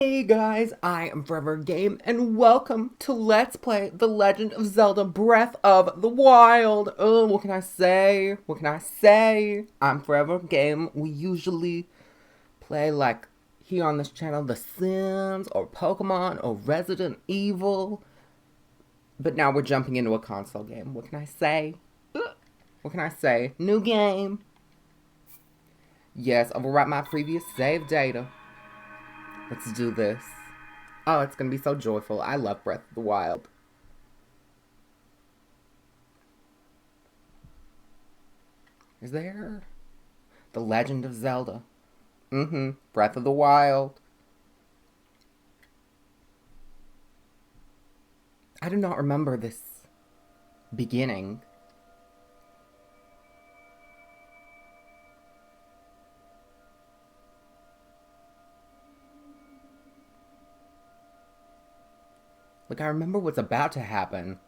Hey guys, I am ForeverAGame, and welcome to Let's Play The Legend of Zelda Breath of the Wild. Oh, what can I say? What can I say? I'm ForeverAGame. We usually play, like, here on this channel, The Sims, or Pokemon, or Resident Evil. But now we're jumping into a console game. What can I say? What can I say? New game. Yes, overwrite my previous save data. Let's do this. Oh, it's gonna be so joyful. I love Breath of the Wild. Is there? The Legend of Zelda. Breath of the Wild. I do not remember this beginning. Like, I remember what's about to happen.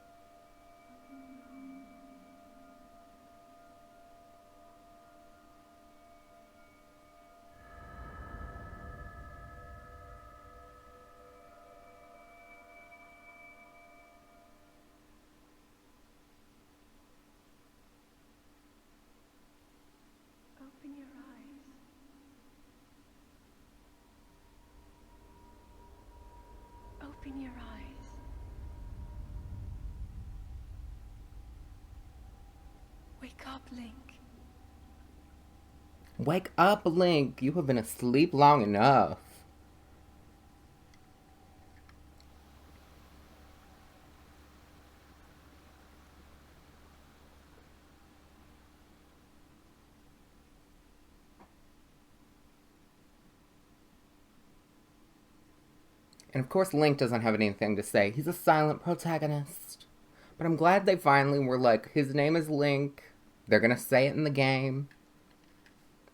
Open your eyes. Open your eyes. Wake up, Link. Wake up, Link. You have been asleep long enough. And of course, Link doesn't have anything to say. He's a silent protagonist. But I'm glad they finally were like, his name is Link. They're gonna say it in the game.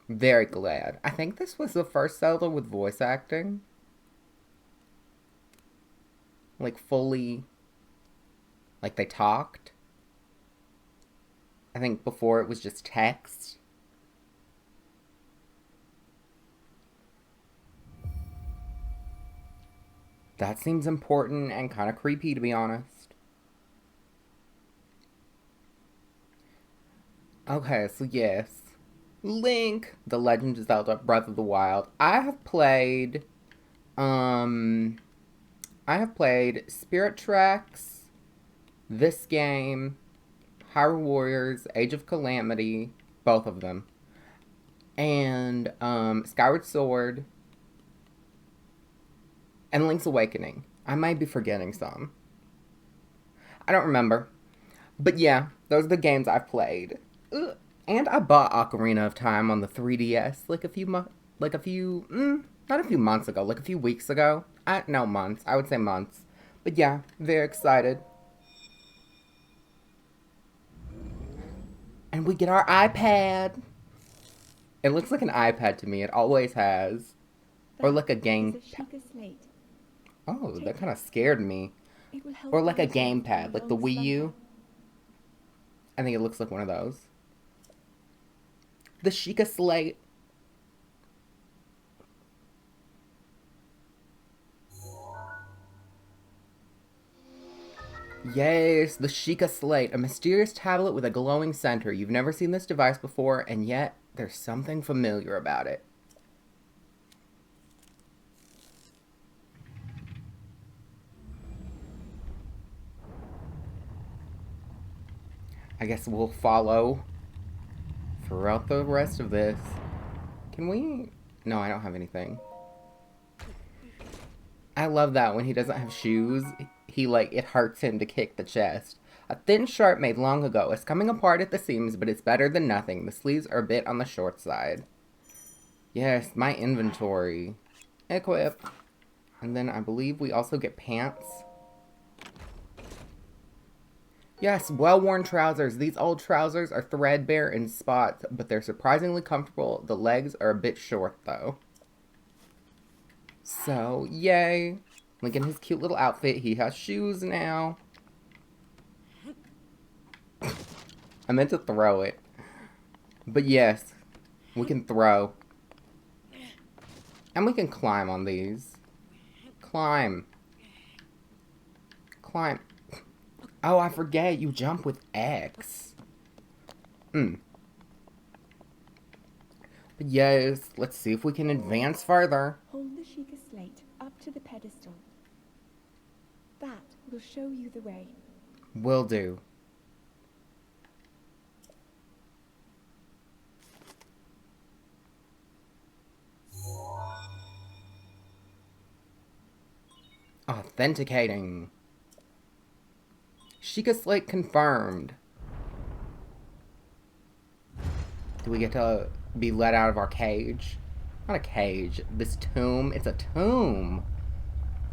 Very glad. I think this was the first Zelda with voice acting. Like, fully. Like, they talked. I think before it was just text. That seems important and kind of creepy, to be honest. Okay, so yes. Link, The Legend of Zelda Breath of the Wild. I have played Spirit Tracks, this game, Hyrule Warriors, Age of Calamity, both of them. And, Skyward Sword, and Link's Awakening. I might be forgetting some. I don't remember. But yeah, those are the games I've played. Ugh. And I bought Ocarina of Time on the 3DS not a few months ago, like a few weeks ago. No, months. I would say months. But yeah, very excited. And we get our iPad. It looks like an iPad to me. It always has. Or like a game. Is a Chica Slate. Oh, that kind of scared me. It will help Or like a you from gamepad, like the long Wii slumber. U. I think it looks like one of those. The Chica Slate. Yes, the Sheikah Slate, a mysterious tablet with a glowing center. You've never seen this device before, and yet there's something familiar about it. I guess we'll follow throughout the rest of this. Can we? No, I don't have anything. I love that when he doesn't have shoes, it hurts him to kick the chest. A thin sharp made long ago. It's coming apart at the seams, but it's better than nothing. The sleeves are a bit on the short side. Yes, my inventory. Equip. And then I believe we also get pants. Yes, well-worn trousers. These old trousers are threadbare in spots, but they're surprisingly comfortable. The legs are a bit short, though. So, yay. Look at his cute little outfit. He has shoes now. I meant to throw it. But yes, we can throw. And we can climb on these. Climb. Climb. Oh, I forget. You jump with X. But yes, let's see if we can advance further. Hold the Chica Slate up to the pedestal. That will show you the way. Will do. Authenticating. Chica Slate confirmed. Do we get to be let out of our cage? Not a cage. This tomb. It's a tomb.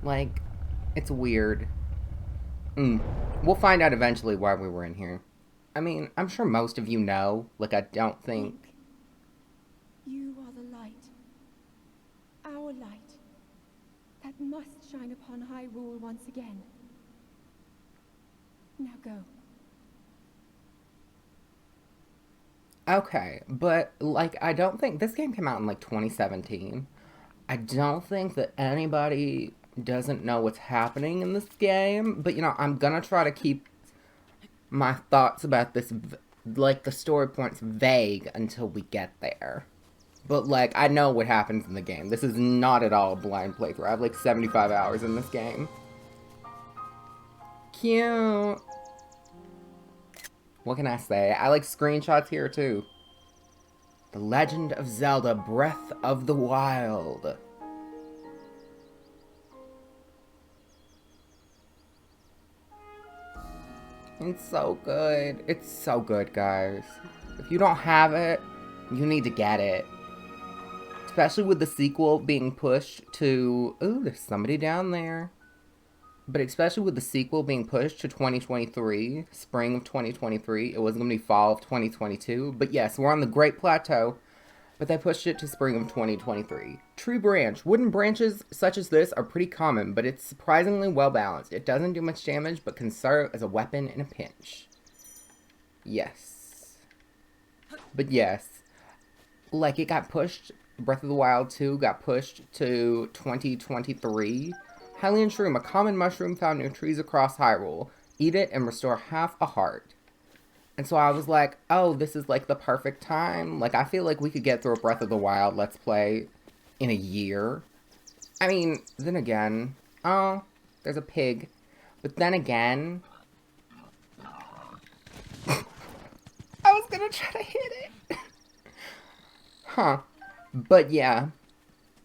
Like, it's weird. We'll find out eventually why we were in here. I mean, I'm sure most of you know. Like, I don't think... Link, you are the light. Our light. That must shine upon Hyrule once again. Now go. Okay, but, like, I don't think... This game came out in, like, 2017. I don't think that anybody doesn't know what's happening in this game. But, you know, I'm gonna try to keep my thoughts about this, like, the story points vague until we get there. But, like, I know what happens in the game. This is not at all a blind playthrough. I have, like, 75 hours in this game. Cute. What can I say? I like screenshots here, too. The Legend of Zelda Breath of the Wild. It's so good. It's so good, guys. If you don't have it, you need to get it. Especially with the sequel being pushed to... Ooh, there's somebody down there. But especially with the sequel being pushed to 2023, spring of 2023. It wasn't going to be fall of 2022. But yes, we're on the Great Plateau. But they pushed it to spring of 2023. Tree branch. Wooden branches such as this are pretty common, but it's surprisingly well balanced. It doesn't do much damage, but can serve as a weapon in a pinch. Yes. But yes. Like, it got pushed... Breath of the Wild 2 got pushed to 2023. Hylian shroom, a common mushroom found near trees across Hyrule. Eat it and restore half a heart. And so I was like, oh, this is like the perfect time. Like, I feel like we could get through a Breath of the Wild Let's Play in a year. I mean, then again, oh, there's a pig. But then again, I was gonna try to hit it. Huh. But yeah,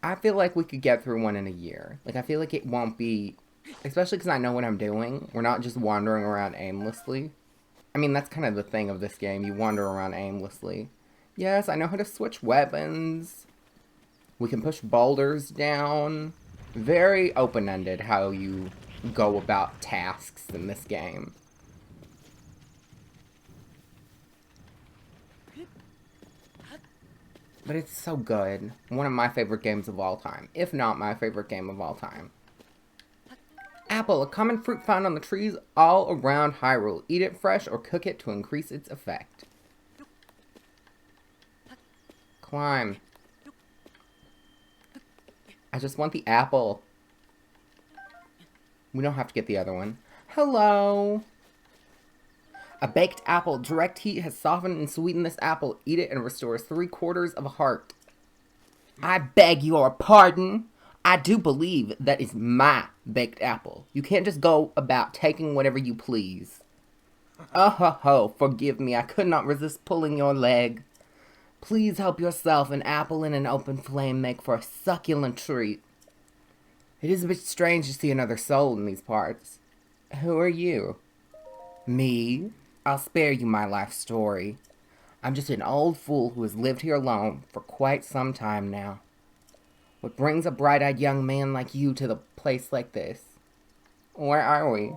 I feel like we could get through one in a year. Like, I feel like it won't be, especially because I know what I'm doing. We're not just wandering around aimlessly. I mean, that's kind of the thing of this game. You wander around aimlessly. Yes, I know how to switch weapons. We can push boulders down. Very open-ended how you go about tasks in this game. But it's so good. One of my favorite games of all time. If not my favorite game of all time. Apple, a common fruit found on the trees all around Hyrule. Eat it fresh or cook it to increase its effect. Climb. I just want the apple. We don't have to get the other one. Hello. A baked apple. Direct heat has softened and sweetened this apple. Eat it and restores 3/4 of a heart. I beg your pardon. I do believe that is my baked apple. You can't just go about taking whatever you please. Oh ho ho, forgive me. I could not resist pulling your leg. Please help yourself. An apple in an open flame make for a succulent treat. It is a bit strange to see another soul in these parts. Who are you? Me? I'll spare you my life story. I'm just an old fool who has lived here alone for quite some time now. What brings a bright-eyed young man like you to the place like this? Where are we?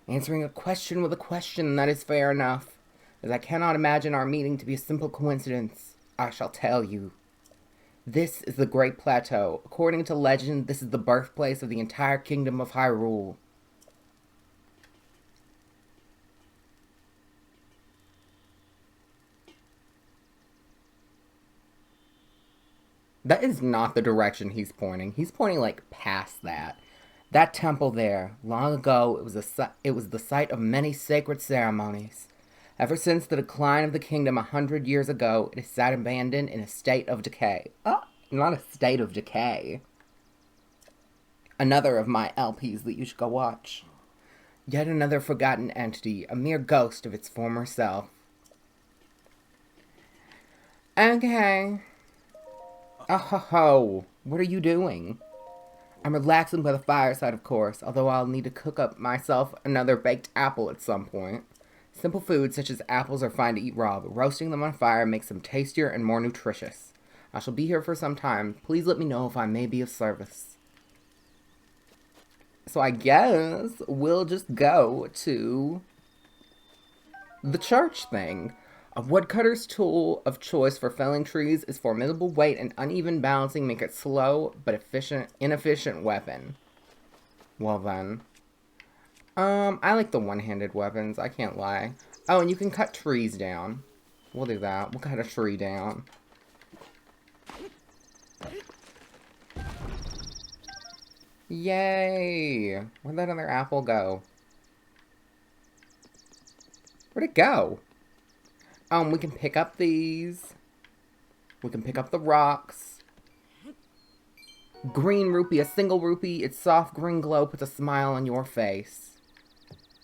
Answering a question with a question, that is fair enough. As I cannot imagine our meeting to be a simple coincidence, I shall tell you. This is the Great Plateau. According to legend, this is the birthplace of the entire kingdom of Hyrule. That is not the direction he's pointing. He's pointing, like, past that. That temple there, long ago, it was the site of many sacred ceremonies. Ever since the decline of the kingdom 100 years ago, it has sat abandoned in a state of decay. Oh, not a state of decay. Another of my LPs that you should go watch. Yet another forgotten entity, a mere ghost of its former self. Okay. Oh ho ho. What are you doing? I'm relaxing by the fireside, of course, although I'll need to cook up myself another baked apple at some point. Simple foods such as apples are fine to eat raw, but roasting them on fire makes them tastier and more nutritious. I shall be here for some time. Please let me know if I may be of service. So I guess we'll just go to the church thing. A woodcutter's tool of choice for felling trees is formidable weight and uneven balancing make it slow but inefficient weapon. Well then. I like the one-handed weapons, I can't lie. Oh, and you can cut trees down. We'll do that. We'll cut a tree down. Yay! Where'd that other apple go? Where'd it go? We can pick up these. We can pick up the rocks. Green rupee, a single rupee. Its soft green glow puts a smile on your face.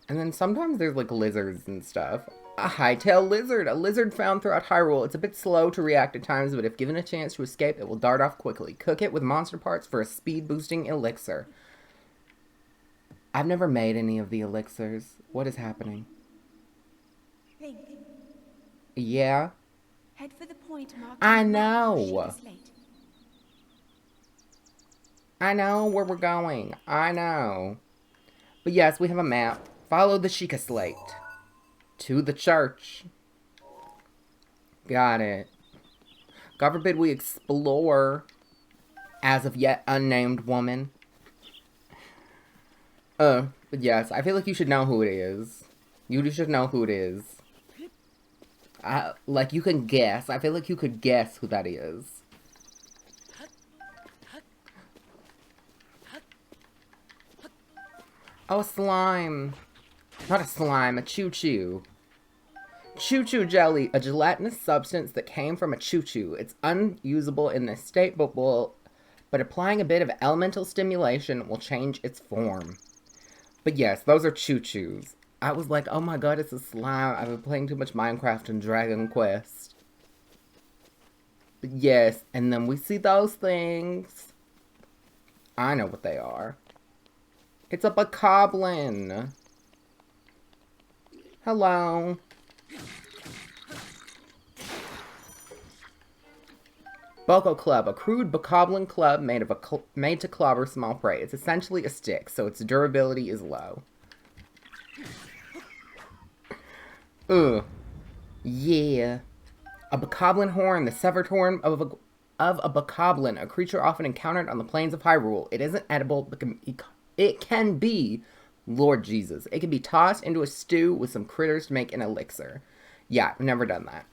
And then sometimes there's like lizards and stuff. A high-tailed lizard, a lizard found throughout Hyrule. It's a bit slow to react at times, but if given a chance to escape, it will dart off quickly. Cook it with monster parts for a speed-boosting elixir. I've never made any of the elixirs. What is happening? Think. Yeah? Head for the point marked. I know. Chica Slate. I know where we're going. I know. But yes, we have a map. Follow the Chica Slate. To the church. Got it. God forbid we explore as of yet unnamed woman. But yes, I feel like you should know who it is. You should know who it is. Like, you can guess. I feel like you could guess who that is. Oh, a slime. Not a slime, a choo-choo. Choo-choo jelly, a gelatinous substance that came from a choo-choo. It's unusable in this state, but applying a bit of elemental stimulation will change its form. But yes, those are choo-choos. I was like, oh my god, it's a slime. I've been playing too much Minecraft and Dragon Quest. But yes, and then we see those things. I know what they are. It's a bokoblin. Hello. Boko Club, a crude bokoblin club made to clobber small prey. It's essentially a stick, so its durability is low. Ugh. Yeah. A bokoblin horn, the severed horn of a bokoblin, a creature often encountered on the plains of Hyrule. It isn't edible, but it can be, Lord Jesus, it can be tossed into a stew with some critters to make an elixir. Yeah, I've never done that.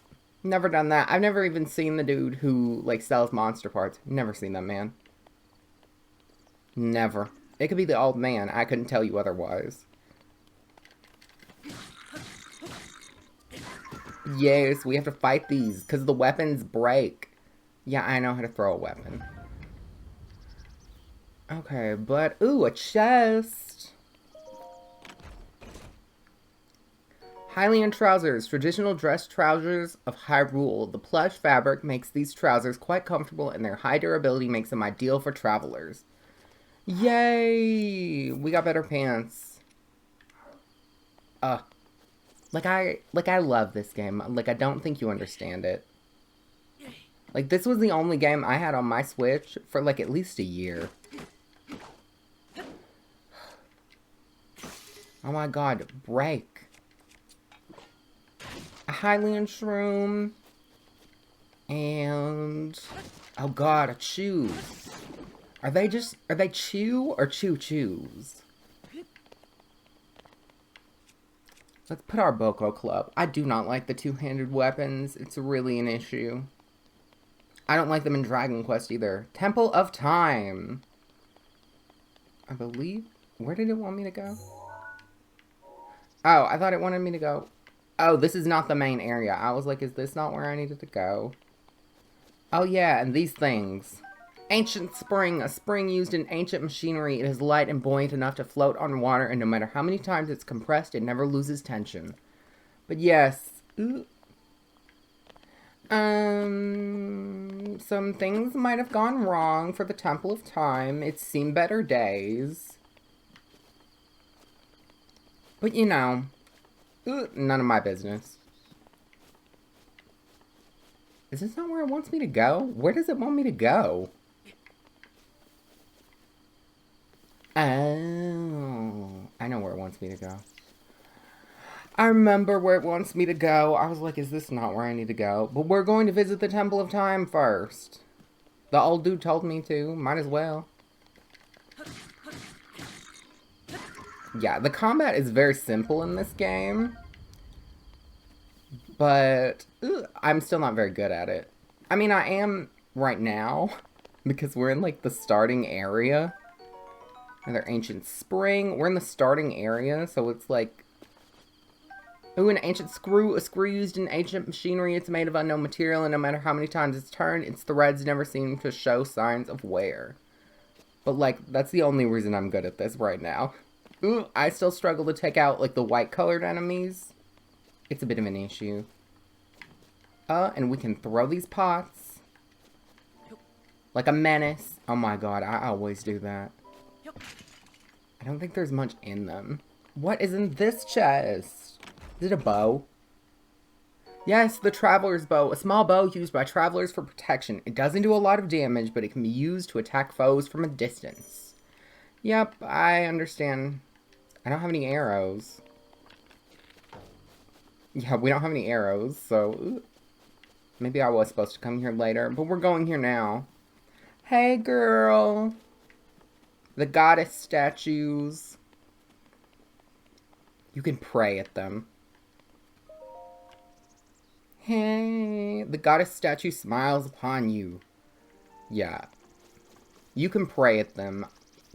Never done that. I've never even seen the dude who, like, sells monster parts. Never seen that man. Never. It could be the old man. I couldn't tell you otherwise. Yes, we have to fight these, because the weapons break. Yeah, I know how to throw a weapon. Okay, but, ooh, a chest. Hylian Trousers, traditional dress trousers of Hyrule. The plush fabric makes these trousers quite comfortable, and their high durability makes them ideal for travelers. Yay! We got better pants. Like I love this game. Like, I don't think you understand it. Like, this was the only game I had on my Switch for, like, at least a year. Oh my god, break. A Hylian shroom. And... oh god, a chew. Are they chew or choo-choos? Let's put our Boko Club. I do not like the two-handed weapons. It's really an issue. I don't like them in Dragon Quest either. Temple of Time. I believe... Where did it want me to go? Oh, I thought it wanted me to go... Oh, this is not the main area. I was like, is this not where I needed to go? Oh yeah, and these things. Ancient spring. A spring used in ancient machinery. It is light and buoyant enough to float on water, and no matter how many times it's compressed, it never loses tension. But yes. Ooh. Some things might have gone wrong for the Temple of Time. It's seen better days. But you know, none of my business. Is this not where it wants me to go? Where does it want me to go? Oh, I know where it wants me to go. I remember where it wants me to go. I was like, is this not where I need to go? But we're going to visit the Temple of Time first. The old dude told me to. Might as well. Yeah, the combat is very simple in this game. But I'm still not very good at it. I mean, I am right now. Because we're in, like, the starting area. Another ancient spring. We're in the starting area, so it's like... Ooh, an ancient screw. A screw used in ancient machinery. It's made of unknown material, and no matter how many times it's turned, its threads never seem to show signs of wear. But, like, that's the only reason I'm good at this right now. Ooh, I still struggle to take out, like, the white-colored enemies. It's a bit of an issue. And we can throw these pots. Like a menace. Oh my god, I always do that. I don't think there's much in them. What is in this chest? Is it a bow? Yes, the traveler's bow. A small bow used by travelers for protection. It doesn't do a lot of damage, but it can be used to attack foes from a distance. Yep, I understand. I don't have any arrows. Yeah, we don't have any arrows, so... Maybe I was supposed to come here later, but we're going here now. Hey, girl. The goddess statues. You can pray at them. Hey, the goddess statue smiles upon you. Yeah. You can pray at them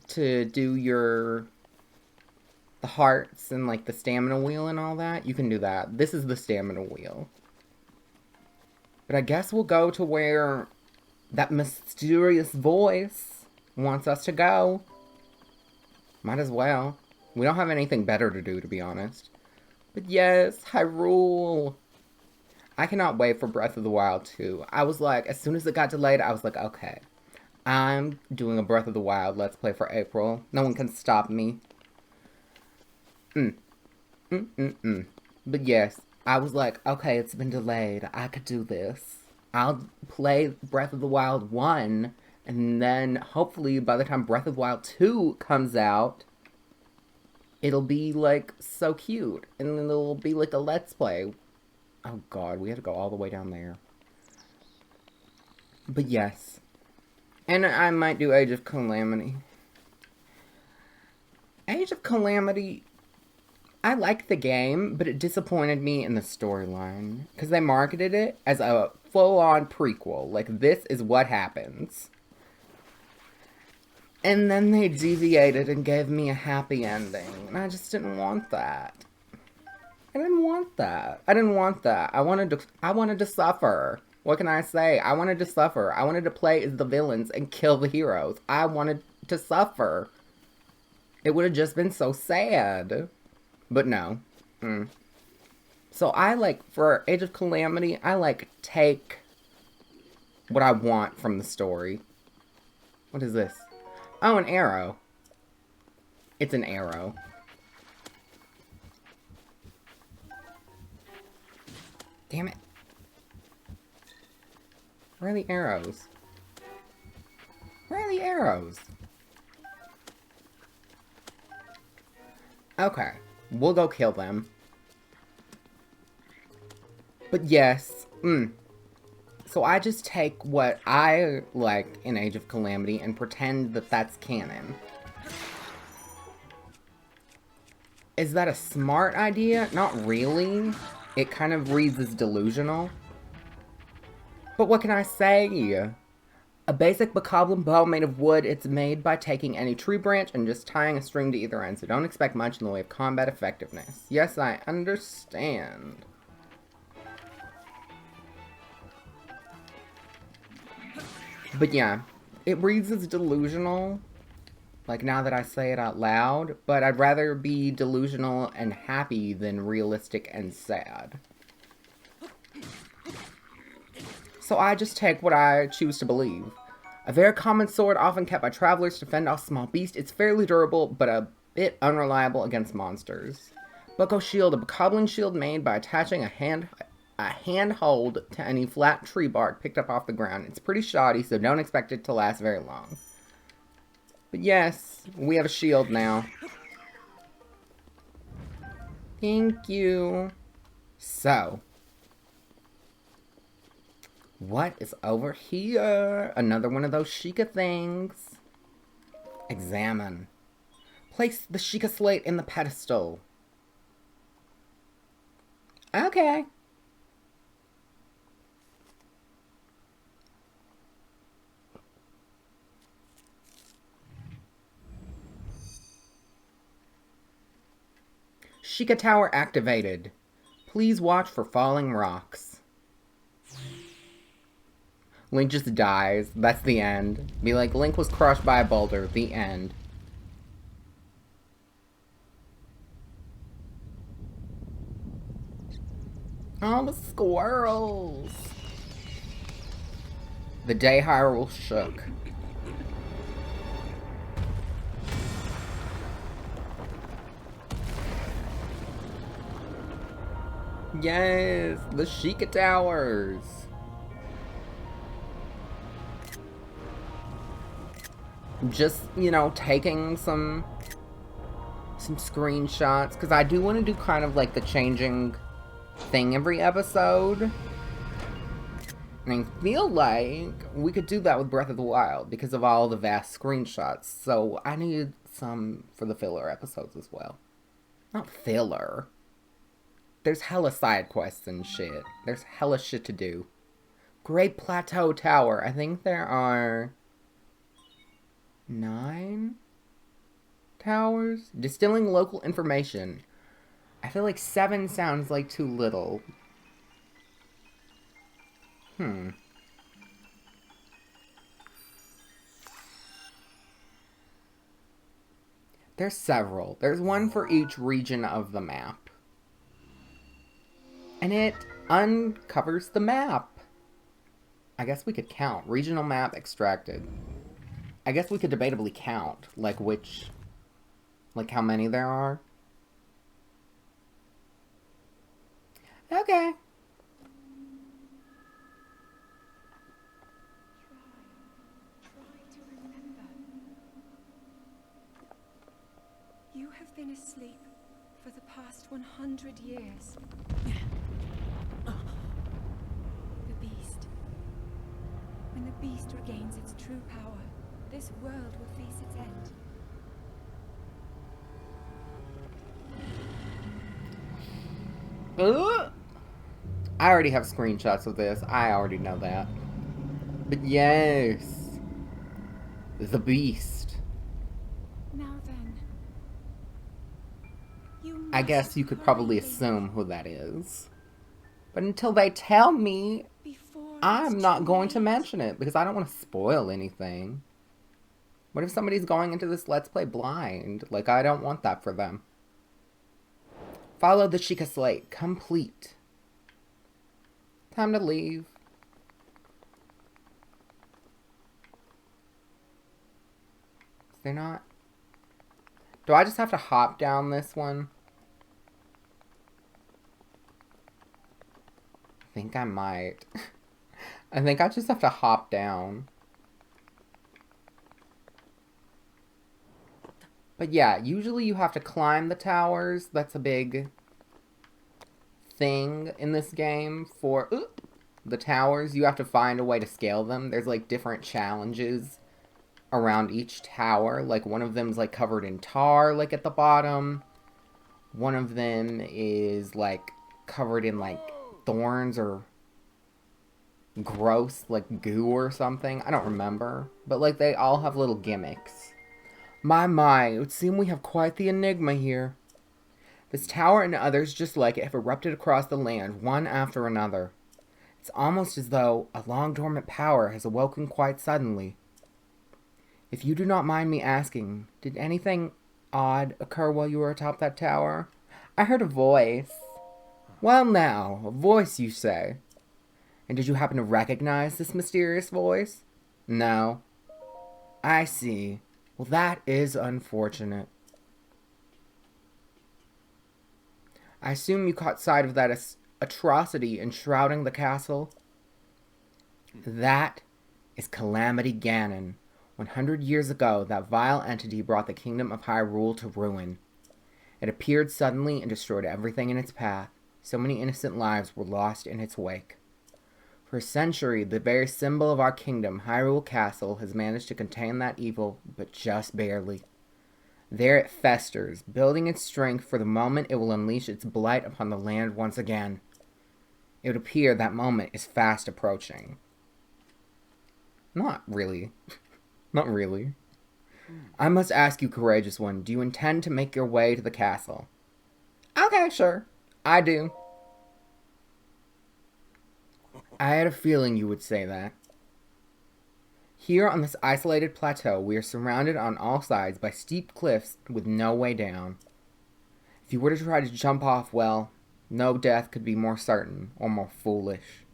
to do the hearts and, like, the stamina wheel and all that. You can do that. This is the stamina wheel. But I guess we'll go to where that mysterious voice wants us to go. Might as well. We don't have anything better to do, to be honest. But yes, Hyrule. I cannot wait for Breath of the Wild 2. I was like, as soon as it got delayed, I was like, okay. I'm doing a Breath of the Wild Let's Play for April. No one can stop me. But yes, I was like, okay, it's been delayed. I could do this. I'll play Breath of the Wild 1, and then hopefully by the time Breath of the Wild 2 comes out, it'll be, like, so cute. And then it'll be, like, a Let's Play. Oh, God, we have to go all the way down there. But yes. And I might do Age of Calamity. Age of Calamity... I liked the game, but it disappointed me in the storyline. Because they marketed it as a full-on prequel. Like, this is what happens. And then they deviated and gave me a happy ending. And I just didn't want that. I didn't want that. I didn't want that. I wanted to suffer. What can I say? I wanted to suffer. I wanted to play as the villains and kill the heroes. I wanted to suffer. It would have just been so sad. But no. So I, like, for Age of Calamity, I, like, take what I want from the story. What is this? Oh, an arrow. It's an arrow. Damn it. Where are the arrows? Where are the arrows? Okay. We'll go kill them. But yes, So I just take what I like in Age of Calamity and pretend that that's canon. Is that a smart idea? Not really. It kind of reads as delusional. But what can I say? A basic bokoblin bow made of wood. It's made by taking any tree branch and just tying a string to either end, so don't expect much in the way of combat effectiveness. Yes, I understand. But yeah, it reads as delusional, like now that I say it out loud, but I'd rather be delusional and happy than realistic and sad. So I just take what I choose to believe. A very common sword often kept by travelers to fend off small beasts. It's fairly durable, but a bit unreliable against monsters. Bucko shield, a bokoblin shield made by attaching a handhold to any flat tree bark picked up off the ground. It's pretty shoddy, so don't expect it to last very long. But yes, we have a shield now. Thank you. So, what is over here? Another one of those Sheikah things. Examine. Place the Chica Slate in the pedestal. Okay. Sheikah Tower activated. Please watch for falling rocks. Link just dies. That's the end. Be like, Link was crushed by a boulder. The end. Oh, the squirrels. The day Hyrule shook. Yes, the Sheikah Towers. Just, you know, taking some screenshots, because I do want to do kind of like the changing thing every episode. And I feel like we could do that with Breath of the Wild because of all the vast screenshots. So I need some for the filler episodes as well. Not filler. There's hella side quests and shit. There's hella shit to do. Great Plateau Tower. I think there are 9 towers? Distilling local information. I feel like 7 sounds like too little. There's several. There's one for each region of the map. And it uncovers the map. I guess we could count. Regional map extracted. I guess we could debatably count. Like which... like how many there are. Okay. Try to remember. You have been asleep for the past 100 years. The beast. When the beast regains its true power, this world will face its end. I already have screenshots of this. I already know that. But yes. The beast. Now then. I guess you could probably assume who that is. But until they tell me, I'm not going to mention it because I don't want to spoil anything. What if somebody's going into this Let's Play blind? Like, I don't want that for them. Follow the Chica Slate. Complete. Time to leave. Is there not? Do I just have to hop down this one? I think I might. I think I just have to hop down. But yeah, usually you have to climb the towers. That's a big thing in this game for the towers. You have to find a way to scale them. There's like different challenges around each tower. Like one of them's like covered in tar, like at the bottom. One of them is like covered in like thorns or gross, like, goo or something. I don't remember. But, like, they all have little gimmicks. My, it would seem we have quite the enigma here. This tower and others just like it have erupted across the land, one after another. It's almost as though a long-dormant power has awoken quite suddenly. If you do not mind me asking, did anything odd occur while you were atop that tower? I heard a voice. Well now, a voice you say. And did you happen to recognize this mysterious voice? No. I see. Well, that is unfortunate. I assume you caught sight of that atrocity enshrouding the castle? That is Calamity Ganon. 100 years ago, that vile entity brought the kingdom of Hyrule to ruin. It appeared suddenly and destroyed everything in its path. So many innocent lives were lost in its wake. For a century, the very symbol of our kingdom, Hyrule Castle, has managed to contain that evil, but just barely. There it festers, building its strength for the moment it will unleash its blight upon the land once again. It would appear that moment is fast approaching. Not really. Not really. I must ask you, courageous one, do you intend to make your way to the castle? Okay, sure. I do. I had a feeling you would say that. Here on this isolated plateau, we are surrounded on all sides by steep cliffs with no way down. If you were to try to jump off, well, no death could be more certain or more foolish.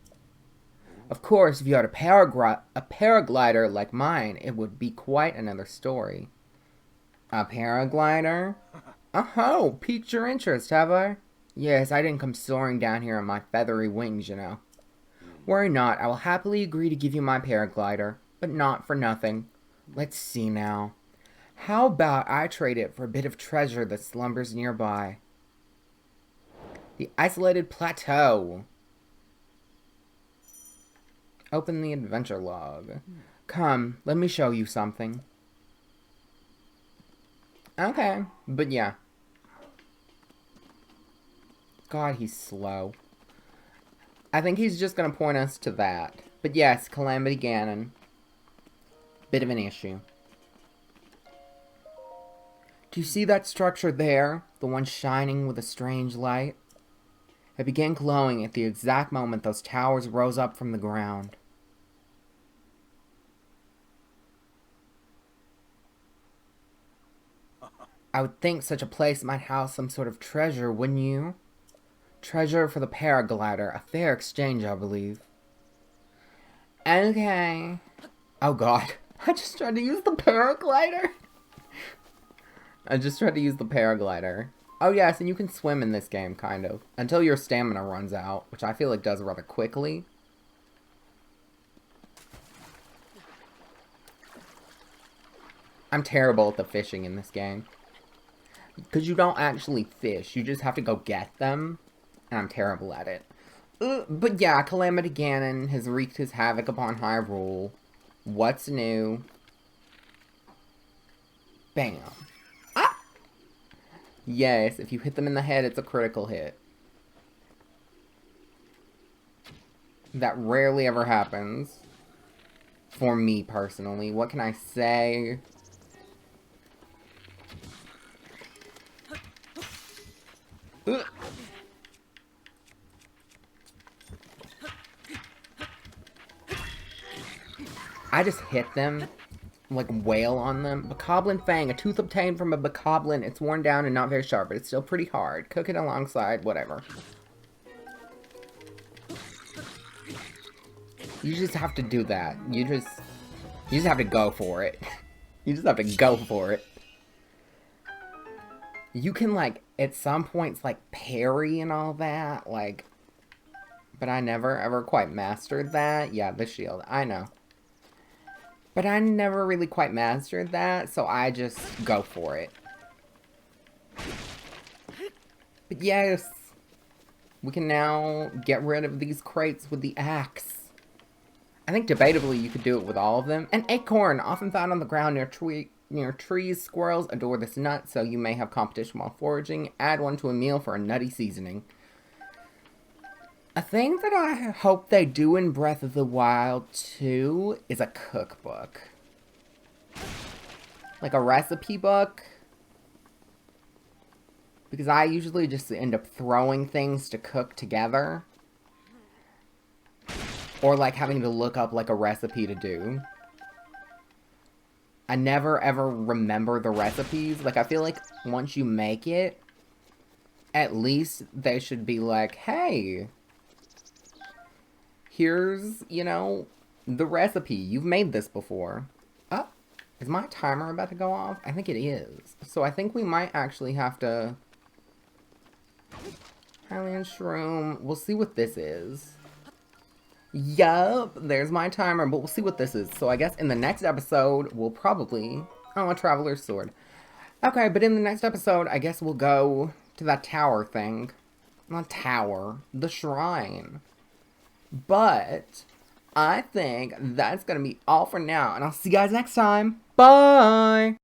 Of course, if you had a paraglider like mine, it would be quite another story. A paraglider? Oh, piqued your interest, have I? Yes, I didn't come soaring down here on my feathery wings, you know. Worry not, I will happily agree to give you my paraglider, but not for nothing. Let's see now. How about I trade it for a bit of treasure that slumbers nearby? The isolated plateau. Open the adventure log. Come, let me show you something. Okay, but yeah. God, he's slow. I think he's just going to point us to that. But yes, Calamity Ganon. Bit of an issue. Do you see that structure there? The one shining with a strange light? It began glowing at the exact moment those towers rose up from the ground. I would think such a place might house some sort of treasure, wouldn't you? Treasure for the paraglider. A fair exchange, I believe. Okay. Oh god. I just tried to use the paraglider. Oh yes, and you can swim in this game, kind of. Until your stamina runs out, which I feel like does rather quickly. I'm terrible at the fishing in this game. Because you don't actually fish, you just have to go get them. And I'm terrible at it. But yeah, Calamity Ganon has wreaked his havoc upon Hyrule. What's new? Bam. Ah! Yes, if you hit them in the head, it's a critical hit. That rarely ever happens. For me, personally. What can I say? Ugh. I just hit them, like wail on them. Bokoblin Fang, a tooth obtained from a bokoblin. It's worn down and not very sharp, but it's still pretty hard. Cook it alongside, whatever. You just have to do that. You just have to go for it. You just have to go for it. You can, like, at some points, like, parry and all that, like, but I never ever quite mastered that. Yeah, the shield, I know. But I never really quite mastered that, so I just go for it. But yes, we can now get rid of these crates with the axe. I think debatably you could do it with all of them. An acorn, often found on the ground near trees. Squirrels adore this nut, so you may have competition while foraging. Add one to a meal for a nutty seasoning. A thing that I hope they do in Breath of the Wild 2 is a cookbook. Like a recipe book. Because I usually just end up throwing things to cook together. Or like having to look up like a recipe to do. I never ever remember the recipes. Like I feel like once you make it, at least they should be like, hey, here's, you know, the recipe. You've made this before. Oh, is my timer about to go off? I think it is. So I think we might actually have to... Hylian Shroom. We'll see what this is. Yup, there's my timer, but we'll see what this is. So I guess in the next episode, we'll probably... Oh, a Traveler's Sword. Okay, but in the next episode, I guess we'll go to that tower thing. Not tower, the shrine. But I think that's going to be all for now. And I'll see you guys next time. Bye!